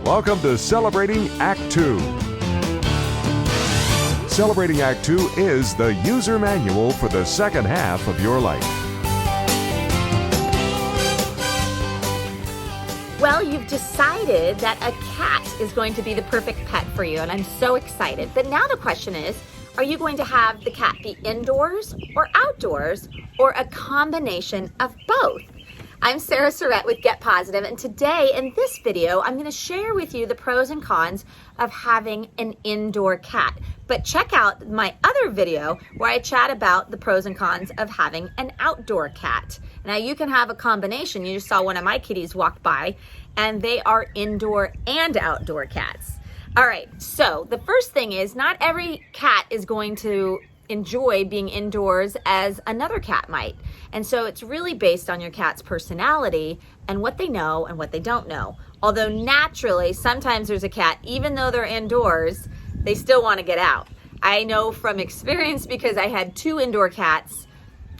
Welcome to Celebrating Act 2. Celebrating Act 2 is the user manual for the second half of your life. Well, you've decided that a cat is going to be the perfect pet for you, and I'm so excited. But now the question is, are you going to have the cat be indoors or outdoors, or a combination of both? I'm Sarah Surritt with Get Positive, and today in this video, I'm going to share with you the pros and cons of having an indoor cat. But check out my other video where I chat about the pros and cons of having an outdoor cat. Now you can have a combination. You just saw one of my kitties walk by, and they are indoor and outdoor cats. All right, so the first thing is not every cat is going to enjoy being indoors as another cat might. And so it's really based on your cat's personality and what they know and what they don't know. Although naturally, sometimes there's a cat, even though they're indoors, they still want to get out. I know from experience because I had 2 indoor cats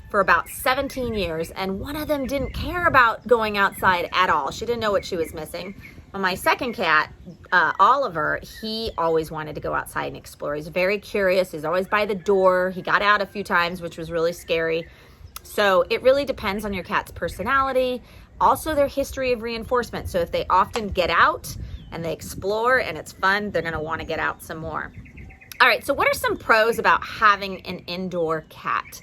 for about 17 years, and one of them didn't care about going outside at all. She didn't know what she was missing. Well, my second cat, Oliver, he always wanted to go outside and explore. He's very curious. He's always by the door. He got out a few times, which was really scary. So it really depends on your cat's personality, also their history of reinforcement. So if they often get out and they explore and it's fun, they're going to want to get out some more. All right, so what are some pros about having an indoor cat?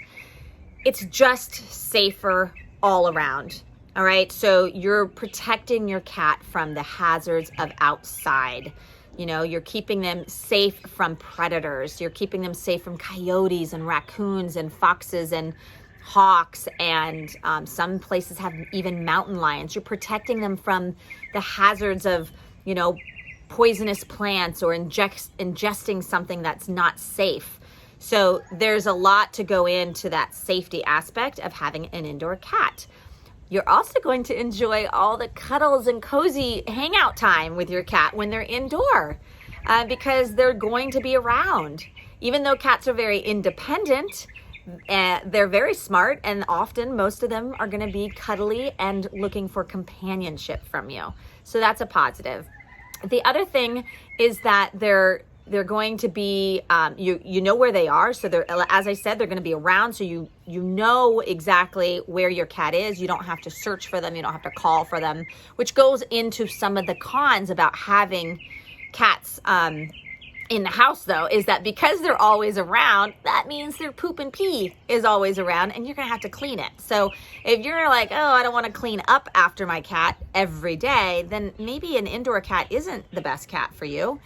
It's just safer all around. All right, so you're protecting your cat from the hazards of outside. You know, you're keeping them safe from predators. You're keeping them safe from coyotes and raccoons and foxes and hawks, and some places have even mountain lions. You're protecting them from the hazards of, you know, poisonous plants or ingesting something that's not safe. So there's a lot to go into that safety aspect of having an indoor cat. You're also going to enjoy all the cuddles and cozy hangout time with your cat when they're indoor because they're going to be around. Even though cats are very independent, they're very smart, and often most of them are going to be cuddly and looking for companionship from you. So that's a positive. The other thing is that they're going to be, you know where they are. So they're, as I said, they're going to be around. So you know exactly where your cat is. You don't have to search for them. You don't have to call for them, which goes into some of the cons about having cats in the house, though, is that because they're always around, that means their poop and pee is always around, and you're going to have to clean it. So if you're like, oh, I don't want to clean up after my cat every day, then maybe an indoor cat isn't the best cat for you.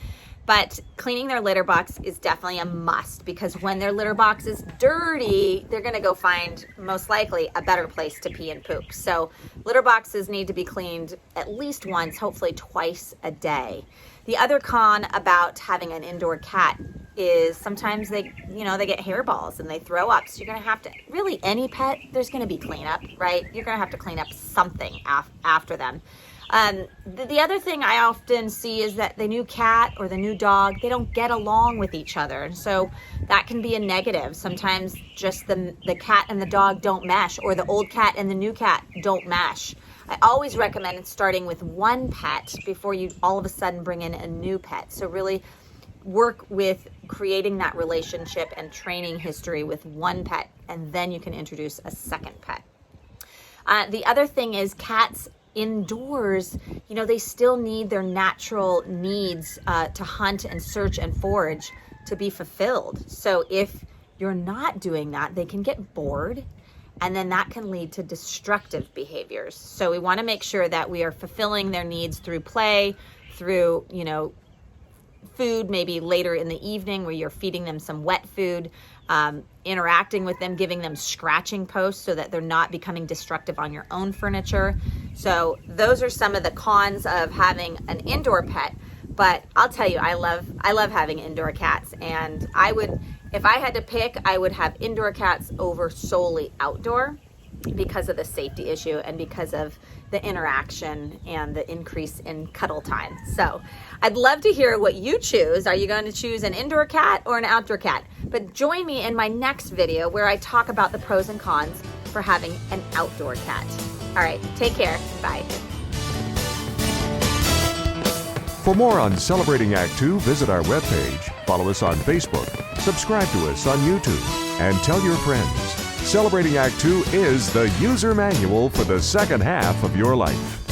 But cleaning their litter box is definitely a must, because when their litter box is dirty, they're going to go find, most likely, a better place to pee and poop. So litter boxes need to be cleaned at least once, hopefully twice a day. The other con about having an indoor cat is sometimes they get hairballs and they throw up. So you're going to have to, really any pet, there's going to be cleanup, right? You're going to have to clean up something after them. The other thing I often see is that the new cat or the new dog, they don't get along with each other. And so that can be a negative. Sometimes just the cat and the dog don't mesh, or the old cat and the new cat don't mesh. I always recommend starting with one pet before you all of a sudden bring in a new pet. So really work with creating that relationship and training history with one pet, and then you can introduce a second pet. The other thing is cats indoors, they still need their natural needs to hunt and search and forage to be fulfilled. So if you're not doing that, they can get bored, and then that can lead to destructive behaviors. So we want to make sure that we are fulfilling their needs through play, through, food, maybe later in the evening where you're feeding them some wet food, interacting with them, giving them scratching posts so that they're not becoming destructive on your own furniture. So those are some of the cons of having an indoor pet. But I'll tell you, I love having indoor cats, and if I had to pick, I would have indoor cats over solely outdoor because of the safety issue and because of the interaction and the increase in cuddle time. So I'd love to hear what you choose. Are you going to choose an indoor cat or an outdoor cat? But join me in my next video where I talk about the pros and cons for having an outdoor cat. All right, take care. Bye. For more on Celebrating Act 2, visit our webpage, follow us on Facebook, subscribe to us on YouTube, and tell your friends. Celebrating Act 2 is the user manual for the second half of your life.